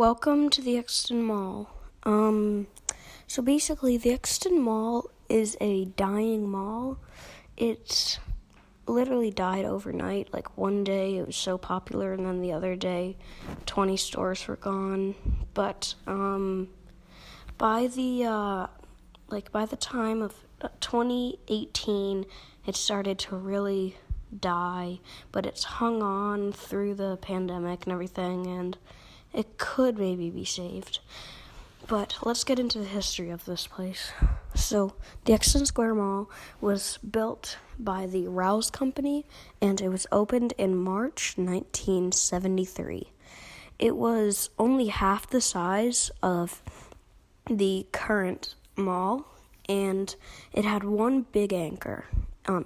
Welcome to the Exton Mall. So basically, the Exton Mall is a dying mall. It's literally died overnight. Like one day it was so popular, and then the other day, 20 stores were gone. But by the time of 2018, it started to really die. But it's hung on through the pandemic and everything, and it could maybe be saved. But let's get into the history of this place. So, the Exton Square Mall was built by the Rouse Company, and it was opened in March 1973. It was only half the size of the current mall, and it had one big anchor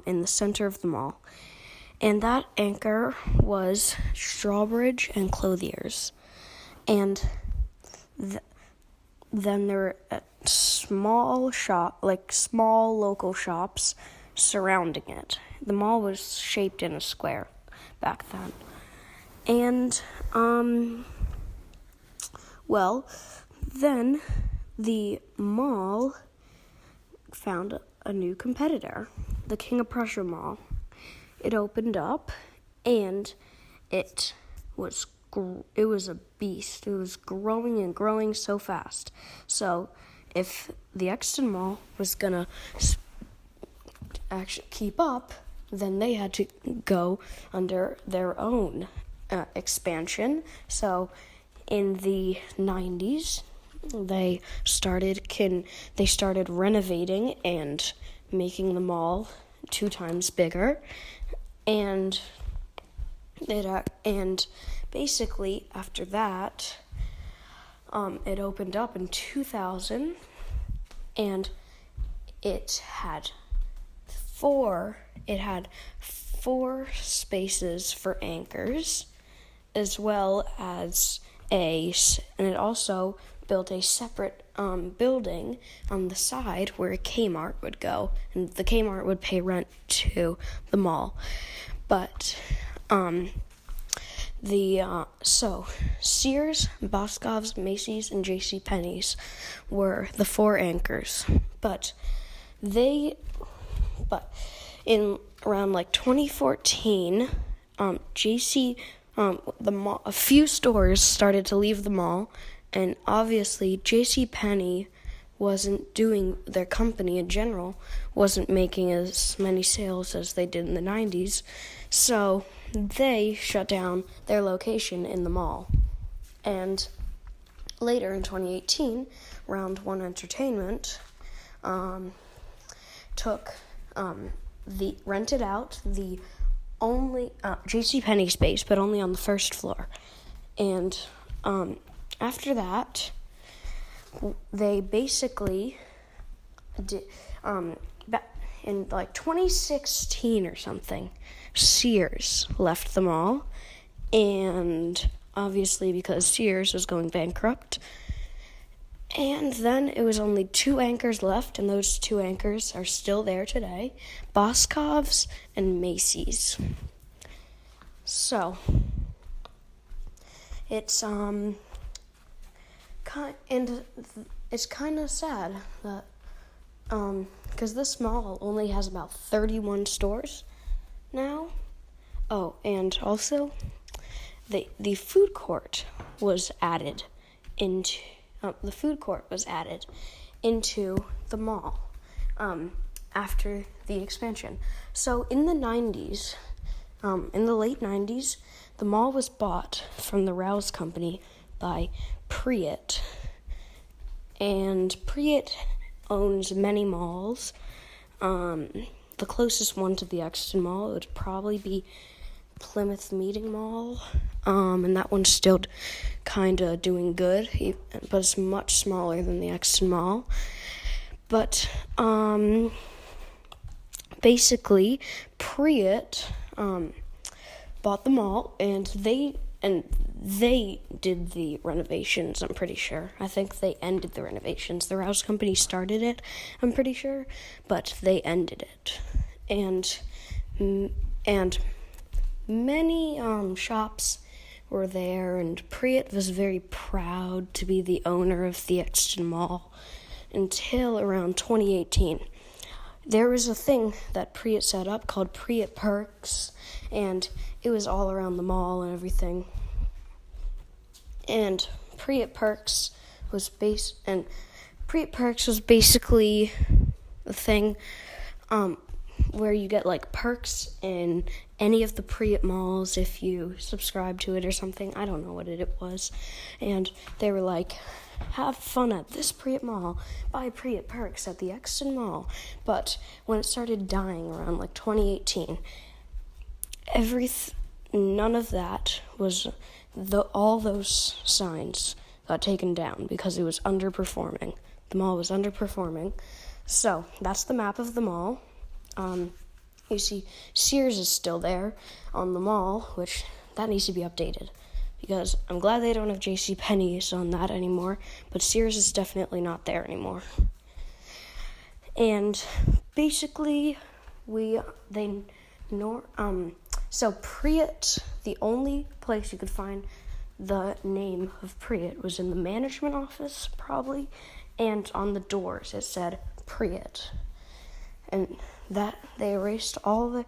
in the center of the mall. And that anchor was Strawbridge and Clothiers. And then there were small local shops surrounding it. The mall was shaped in a square back then. And, then the mall found a new competitor, the King of Prussia Mall. It opened up, and it was a beast. It was growing and growing so fast. So if the Exton Mall was going to actually keep up, then they had to go under their own expansion. So in the 90s, they started renovating and making the mall 2 times bigger. And basically, after that, it opened up in 2000, and it had four spaces for anchors, as well as and it also built a separate building on the side where a Kmart would go, and the Kmart would pay rent to the mall. But Sears, Boscov's, Macy's, and JCPenney's were the 4 anchors. But in around 2014, a few stores started to leave the mall, and obviously JCPenney their company in general wasn't making as many sales as they did in the 90s, so they shut down their location in the mall. And later in 2018, Round One Entertainment rented out the only JCPenney space, but only on the first floor. And after that, they basically did, in 2016 or something, Sears left the mall, and obviously because Sears was going bankrupt. And then it was only 2 anchors left, and those 2 anchors are still there today, Boscov's and Macy's. So, it's it's kind of sad that because this mall only has about 31 stores now. Oh, and also the food court was added into the mall after the expansion. So in the 90s, in the late 90s, the mall was bought from the Rouse Company by Priet, and Priet owns many malls. The closest one to the Exton Mall would probably be Plymouth Meeting Mall, and that one's still kind of doing good, but it's much smaller than the Exton Mall. But basically, Priet bought the mall, and they did the renovations, I'm pretty sure. I think they ended the renovations. The Rouse Company started it, I'm pretty sure, but they ended it. And many shops were there, and Priet was very proud to be the owner of the Exton Mall until around 2018. There was a thing that Priet set up called Priet Perks, and it was all around the mall and everything. And Priet Perks was basically a thing where you get like perks in any of the Priet malls if you subscribe to it or something. I don't know what it was. And they were like, have fun at this Priet mall, buy Priet Perks at the Exton Mall. But when it started dying around like 2018, none of that was, all those signs got taken down because it was underperforming. The mall was underperforming. So that's the map of the mall. You see Sears is still there on the mall, which that needs to be updated, because I'm glad they don't have JCPenney's on that anymore, but Sears is definitely not there anymore. And basically, so Priet, the only place you could find the name of Priet was in the management office, probably, and on the doors it said Priet. And that they erased all the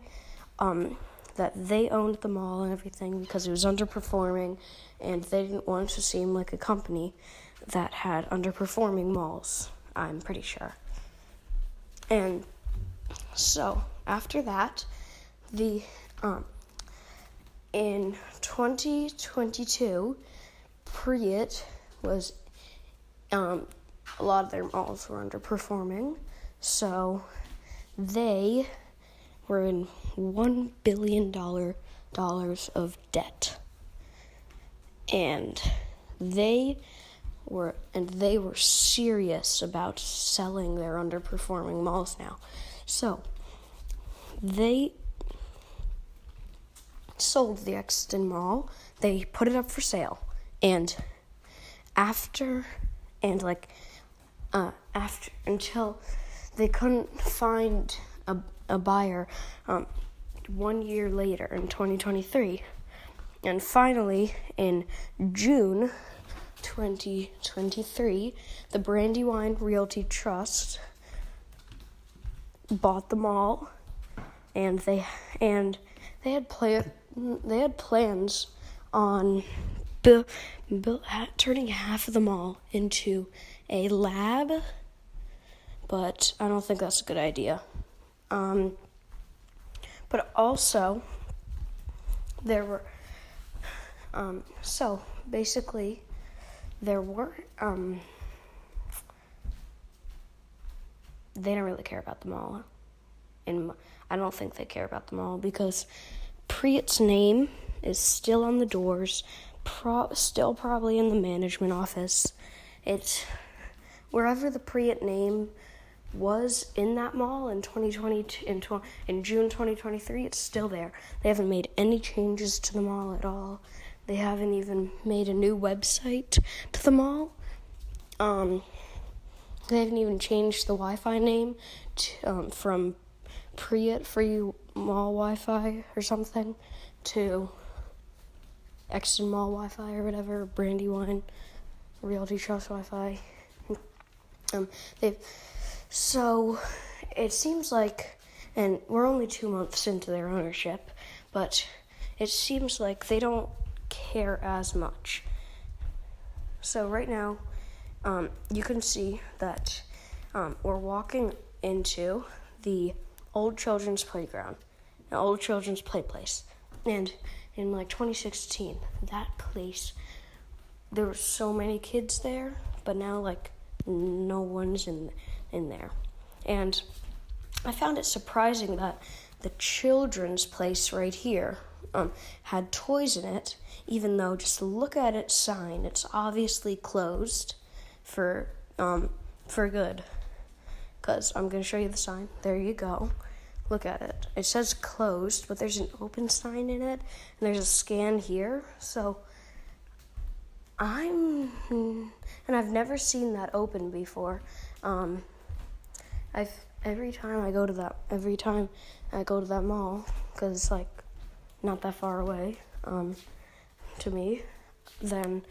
that they owned the mall and everything because it was underperforming, and they didn't want to seem like a company that had underperforming malls, I'm pretty sure. And so after that, in 2022, Priet was a lot of their malls were underperforming, so they were in $1 billion of debt. And they were serious about selling their underperforming malls now. So they sold the Exton Mall. They put it up for sale. And until they couldn't find a buyer 1 year later in 2023. And finally, in June 2023, the Brandywine Realty Trust bought the mall, and they had plans on turning half of the mall into a lab, but I don't think that's a good idea. But also, there were, so basically, there were, they don't really care about the mall. And I don't think they care about the mall because Priet's name is still on the doors, still probably in the management office. It's wherever the Priet name was in that mall in 2022, in June 2023, it's still there. They haven't made any changes to the mall at all. They haven't even made a new website to the mall. They haven't even changed the Wi-Fi name from Priet Free Mall Wi-Fi or something to Exton Mall Wi-Fi or whatever, Brandywine Realty Trust Wi-Fi. So it seems like, and we're only 2 months into their ownership, but it seems like they don't care as much. So right now, you can see that we're walking into the old children's playground, an old children's play place. And in like 2016, that place, there were so many kids there, but now like no one's in there. And I found it surprising that the children's place right here had toys in it, even though just look at its sign, it's obviously closed for good. Because I'm going to show you the sign. There you go. Look at it. It says closed, but there's an open sign in it, and there's a scan here. So I've never seen that open before. Every time I go to that mall, because it's like not that far away, to me, then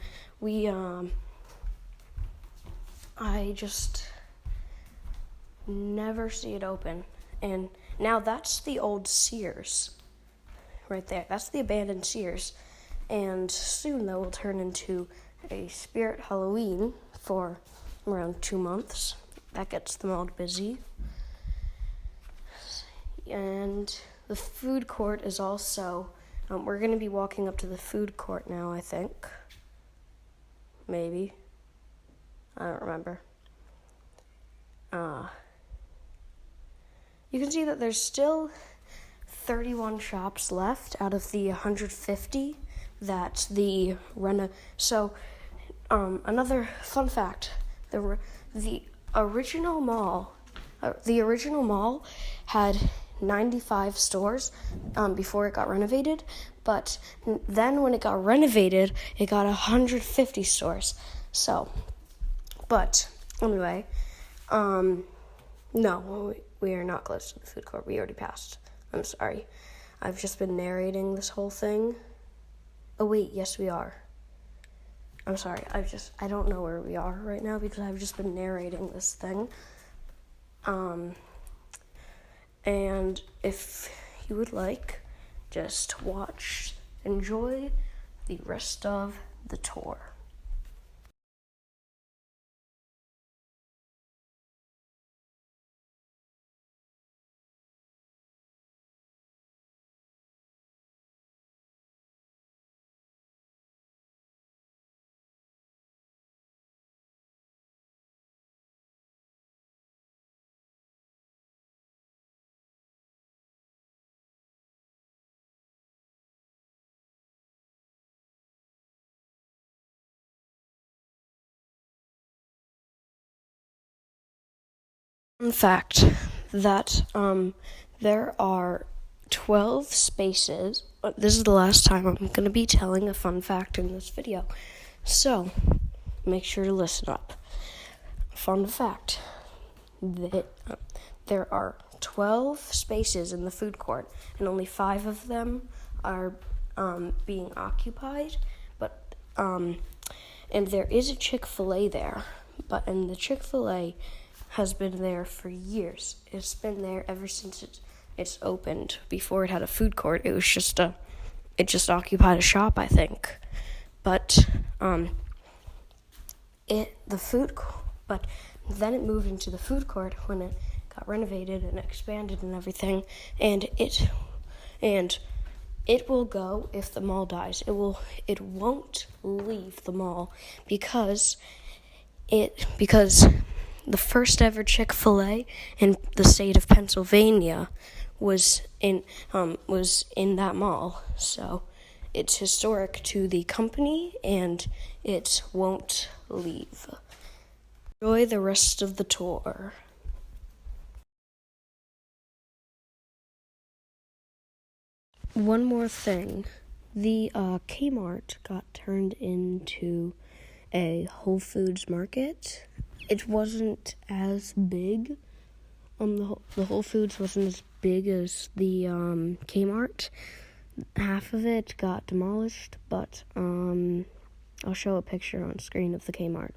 I just never see it open. And now that's the old Sears right there. That's the abandoned Sears. And soon that will turn into a Spirit Halloween for around 2 months. That gets them all busy. And the food court is also, we're going to be walking up to the food court now, I think. Maybe. I don't remember. You can see that there's still 31 shops left out of the 150 that the So, another fun fact: the original mall had 95 stores before it got renovated, but then when it got renovated, it got 150 stores. So, but anyway, no, we are not close to the food court. We already passed. I'm sorry. I've just been narrating this whole thing. Oh wait, yes we are. I'm sorry. I don't know where we are right now because I've just been narrating this thing. And if you would like, just enjoy the rest of the tour. Fun fact that there are 12 spaces. This is the last time I'm going to be telling a fun fact in this video, so make sure to listen up. Fun fact that there are 12 spaces in the food court, and only 5 of them are being occupied. But and there is a Chick-fil-A there, and the Chick-fil-A has been there for years. It's been there ever since it's opened. Before it had a food court, it just occupied a shop, I think. But but then it moved into the food court when it got renovated and expanded and everything, and it will go if the mall dies. It won't leave the mall because the first ever Chick-fil-A in the state of Pennsylvania was in that mall. So it's historic to the company and it won't leave. Enjoy the rest of the tour. One more thing. The Kmart got turned into a Whole Foods market. It wasn't as big. The Whole Foods wasn't as big as the Kmart. Half of it got demolished, but I'll show a picture on screen of the Kmart.